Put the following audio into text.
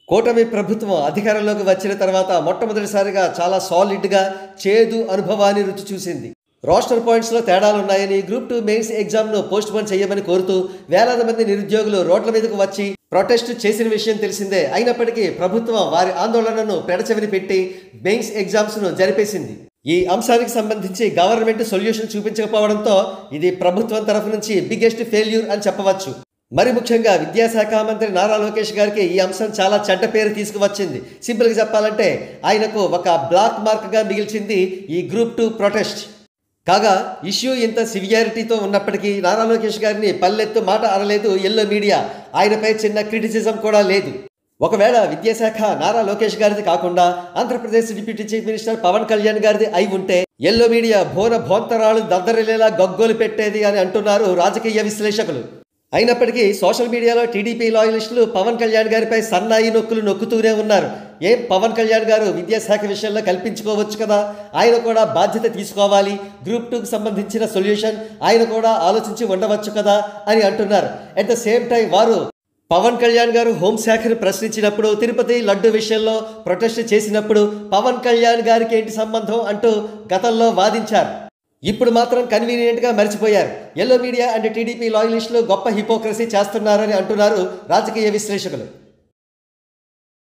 కూటమి ప్రభుత్వం అధికారంలోకి వచ్చిన తర్వాత మొట్టమొదటిసారిగా చాలా సాలిడ్గా చేదు అనుభవాన్ని రుచి చూసింది. రోస్టర్ పాయింట్స్లో తేడాలున్నాయని గ్రూప్ 2 మెయిన్స్ ఎగ్జామ్ను పోస్ట్పోన్ చేయమని కోరుతూ వేలాది మంది నిరుద్యోగులు రోడ్ల మీదకు వచ్చి ప్రొటెస్ట్ చేసిన విషయం తెలిసిందే. అయినప్పటికీ ప్రభుత్వం వారి ఆందోళనను పెడచెవిని పెట్టి మెయిన్స్ ఎగ్జామ్స్ను జరిపేసింది. ఈ అంశానికి సంబంధించి గవర్నమెంట్ సొల్యూషన్ చూపించకపోవడంతో ఇది ప్రభుత్వం తరఫు నుంచి బిగ్గెస్ట్ ఫెయిల్యూర్ అని చెప్పవచ్చు. మరి ముఖ్యంగా విద్యాశాఖ మంత్రి నారా లోకేష్ గారికి ఈ అంశం చాలా చెడ్డ పేరు తీసుకువచ్చింది. సింపుల్గా చెప్పాలంటే ఆయనకు ఒక బ్లాక్ మార్క్గా మిగిల్చింది ఈ గ్రూప్ 2 ప్రొటెస్ట్. కాగా ఇష్యూ ఇంత సివియారిటీతో ఉన్నప్పటికీ నారా లోకేష్ గారిని పల్లెత్తు మాట అనలేదు ఎల్లో మీడియా. ఆయనపై చిన్న క్రిటిసిజం కూడా లేదు. ఒకవేళ విద్యాశాఖ నారా లోకేష్ గారిది కాకుండా Andhra Pradesh deputy chief minister Pawan Kalyan గారిది అయి ఉంటే ఎల్లో మీడియా భోంతరాలు దద్దరిల్లేలా గగ్గోలు పెట్టేది అని అంటున్నారు రాజకీయ విశ్లేషకులు. అయినప్పటికీ సోషల్ మీడియాలో టీడీపీ లాయలిస్టులు పవన్ కళ్యాణ్ గారిపై సన్నాయి నొక్కులు నొక్కుతూనే ఉన్నారు. పవన్ కళ్యాణ్ గారు విద్యాశాఖ విషయంలో కల్పించుకోవచ్చు కదా, ఆయన కూడా బాధ్యత తీసుకోవాలి, గ్రూప్ 2కు సంబంధించిన సొల్యూషన్ ఆయన కూడా ఆలోచించి ఉండవచ్చు కదా అని అంటున్నారు. అట్ ద సేమ్ టైం వారు పవన్ కళ్యాణ్ గారు హోంశాఖను ప్రశ్నించినప్పుడు, తిరుపతి లడ్డు విషయంలో ప్రొటెస్ట్ చేసినప్పుడు పవన్ కళ్యాణ్ గారికి ఏంటి సంబంధం అంటూ గతంలో వాదించారు. ఇప్పుడు మాత్రం కన్వీనియంట్గా మర్చిపోయారు. ఎల్లో మీడియా అండ్ టీడీపీ లాయలిస్టులు గొప్ప హిపోక్రసీ చేస్తున్నారని అంటున్నారు రాజకీయ విశ్లేషకులు.